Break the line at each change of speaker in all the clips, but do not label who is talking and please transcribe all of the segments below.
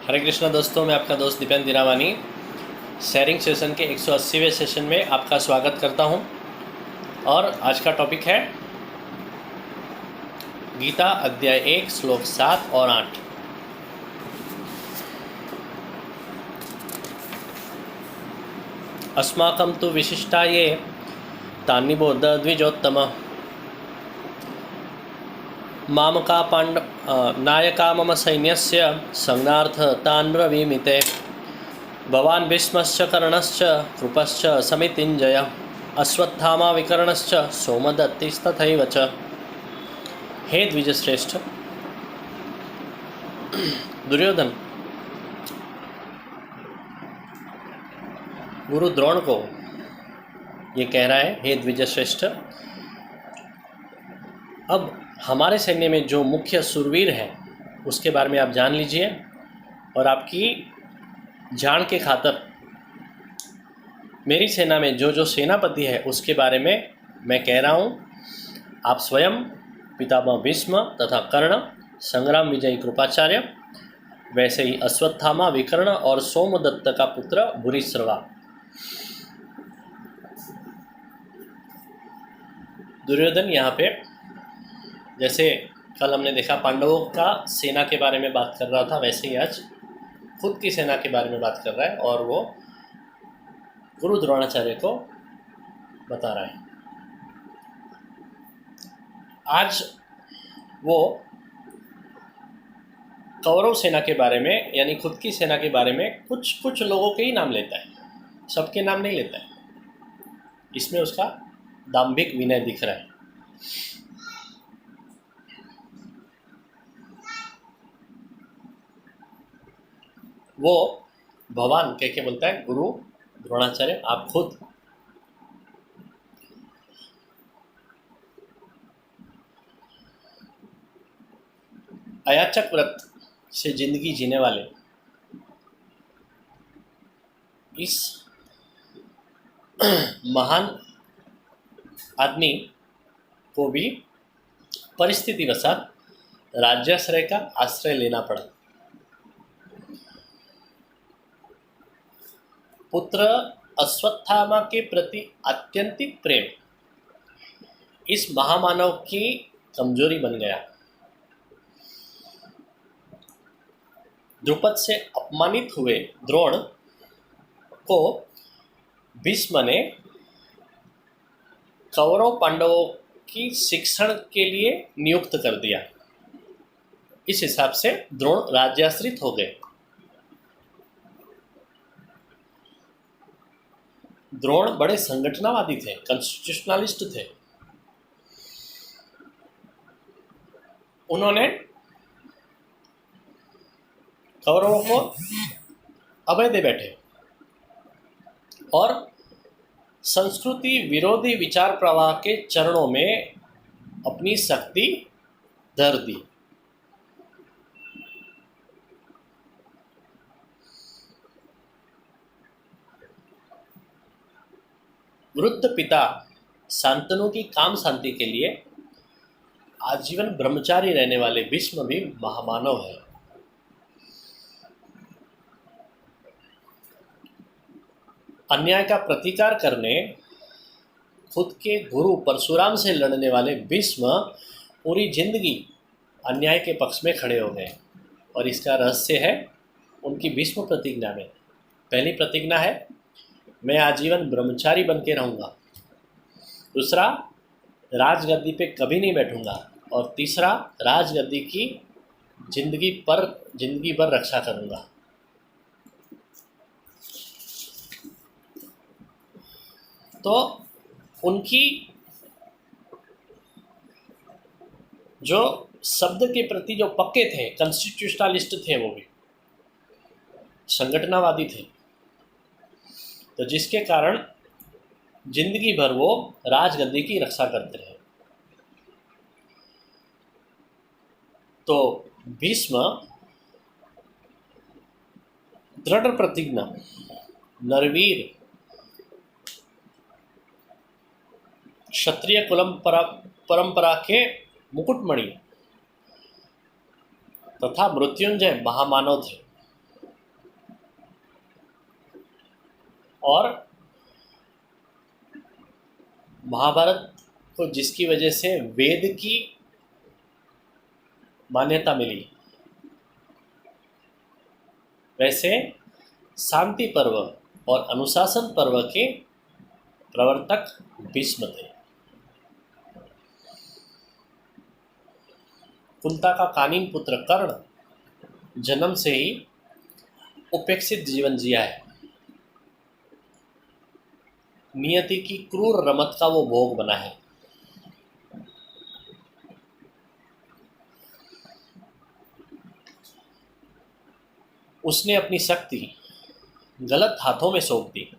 हरे कृष्णा दोस्तों, मैं आपका दोस्त दीपेंद्र दिरावानी शेयरिंग सेशन के 180वें सेशन में आपका स्वागत करता हूं। और आज का टॉपिक है गीता अध्याय 1 श्लोक 7 और 8। अस्माकं तु विशिष्टाये तान्निबोध द्विजोत्तम मामका नायका मम सैन्यस्य संज्ञार्थ तान् ब्रवीमि ते भवान् भीष्मश्च कर्णश्च कृपश्च समितिञ्जय अश्वत्थामा विकर्णश्च सोमदत्तिस्तथैव च। हे द्विजश्रेष्ठ, दुर्योधन गुरु द्रोण को ये कह रहा है, हे द्विजश्रेष्ठ, अब हमारे सैन्य में जो मुख्य शूरवीर है उसके बारे में आप जान लीजिए और आपकी जान के खातिर मेरी सेना में जो जो सेनापति है उसके बारे में मैं कह रहा हूँ। आप स्वयं पितामह भीष्म तथा कर्ण, संग्राम विजयी कृपाचार्य, वैसे ही अश्वत्थामा, विकर्ण और सोमदत्त का पुत्र भूरिश्रवा। दुर्योधन यहाँ पे जैसे कल हमने देखा पांडवों का सेना के बारे में बात कर रहा था, वैसे ही आज खुद की सेना के बारे में बात कर रहा है और वो गुरु द्रोणाचार्य को बता रहा है। आज वो कौरव सेना के बारे में यानी खुद की सेना के बारे में कुछ लोगों के ही नाम लेता है, सबके नाम नहीं लेता है। इसमें उसका दाम्भिक विनय दिख रहा है। वो भगवान कह के बोलता है, गुरु द्रोणाचार्य आप खुद। अयाचक व्रत से जिंदगी जीने वाले इस महान आदमी को भी परिस्थितिवशात राज्याश्रय का आश्रय लेना पड़ा। पुत्र अश्वत्थामा के प्रति आत्यंतिक प्रेम इस महामानव की कमजोरी बन गया। द्रुपद से अपमानित हुए द्रोण को भीष्म ने कौरव पांडवों की शिक्षण के लिए नियुक्त कर दिया। इस हिसाब से द्रोण राज्याश्रित हो गए। द्रोण बड़े संगठनवादी थे, कॉन्स्टिट्यूशनलिस्ट थे। उन्होंने कौरवों को अभय दे बैठे और संस्कृति विरोधी विचार प्रवाह के चरणों में अपनी शक्ति धर दी। वृद्ध पिता शांतनु की काम शांति के लिए आजीवन ब्रह्मचारी रहने वाले भीष्म भी महामानव है। अन्याय का प्रतिकार करने खुद के गुरु परशुराम से लड़ने वाले भीष्म पूरी जिंदगी अन्याय के पक्ष में खड़े हो गए और इसका रहस्य है उनकी भीष्म प्रतिज्ञा में। पहली प्रतिज्ञा है, मैं आजीवन ब्रह्मचारी बन के रहूँगा। दूसरा, राजगद्दी पे कभी नहीं बैठूंगा। और तीसरा, राजगद्दी की जिंदगी भर रक्षा करूँगा। तो उनकी जो शब्द के प्रति जो पक्के थे, कॉन्स्टिट्यूशनलिस्ट थे, वो भी संगठनवादी थे, तो जिसके कारण जिंदगी भर वो राजगद्दी की रक्षा करते रहे। तो भीष्म दृढ़ प्रतिज्ञा, नरवीर, क्षत्रिय परंपरा के मुकुटमणि तथा मृत्युंजय महामानव थे। और महाभारत को जिसकी वजह से वेद की मान्यता मिली, वैसे शांति पर्व और अनुशासन पर्व के प्रवर्तक भीष्म थे। कुंता का कानीन पुत्र कर्ण जन्म से ही उपेक्षित जीवन जिया है। नियति की क्रूर रमत का वो भोग बना है। उसने अपनी शक्ति गलत हाथों में सौंप दी,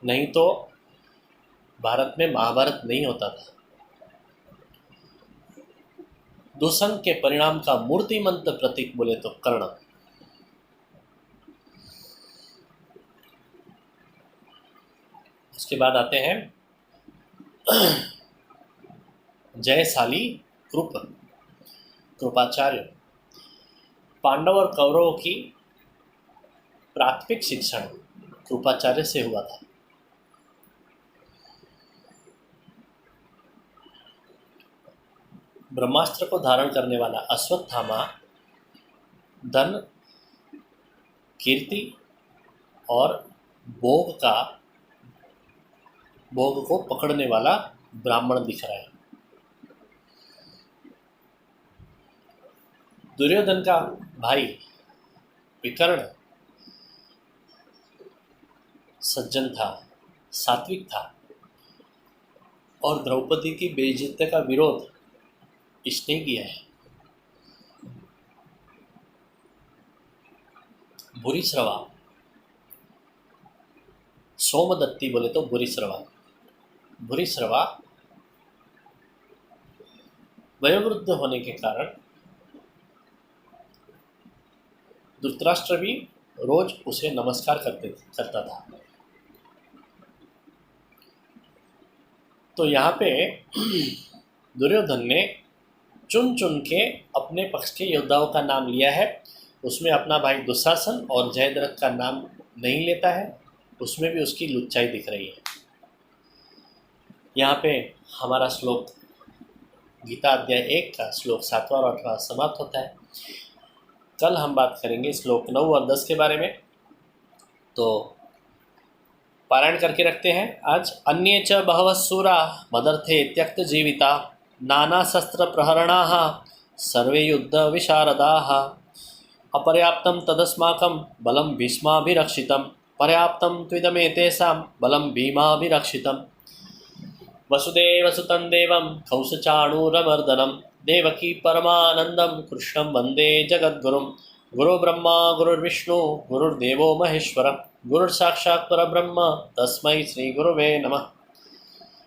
नहीं तो भारत में महाभारत नहीं होता था। दुसंग के परिणाम का मूर्तिमंत प्रतीक बोले तो कर्ण। उसके बाद आते हैं जयशाली कृपाचार्य। पांडव और कौरवों की प्राथमिक शिक्षण कृपाचार्य से हुआ था। ब्रह्मास्त्र को धारण करने वाला अश्वत्थामा धन, कीर्ति और भोग को पकड़ने वाला ब्राह्मण दिख रहा है। दुर्योधन का भाई विकर्ण सज्जन था, सात्विक था और द्रौपदी की बेइज्जती का विरोध इसने किया है। भूरिश्रवा, सोमदत्ती बोले तो भूरिश्रवा वयोवृद्ध होने के कारण धृतराष्ट्र भी रोज उसे नमस्कार करता था। तो यहाँ पे दुर्योधन ने चुन चुन के अपने पक्ष के योद्धाओं का नाम लिया है। उसमें अपना भाई दुशासन और जयद्रथ का नाम नहीं लेता है, उसमें भी उसकी लुच्चाई दिख रही है। यहाँ पे हमारा श्लोक गीता अध्याय 1 का श्लोक 7वां और 8वां समाप्त होता है। कल हम बात करेंगे श्लोक 9 और 10 के बारे में। तो पारायण करके रखते हैं आज। अन्ये च बहवः सूरा मदर्थे त्यक्त जीविता नाना शस्त्र प्रहरणाः सर्वे युद्ध विशारदाः अपर्याप्तं तदस्माकं बलं भीष्माभिरक्षितं पर्याप्तं त्विदमेतेषां बलं भीमाभिरक्षितं वसुदेवसुतं देवं कंसचाणूरमर्दनं देवकी परमानंदं कृष्णं वंदे जगद्गुरुं गुरु ब्रह्मा गुरुर्विष्णु गुरुर्देवो महेश्वर गुरुर्साक्षात् परब्रह्म तस्मै श्री गुरुवे नमः।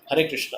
हरे कृष्ण।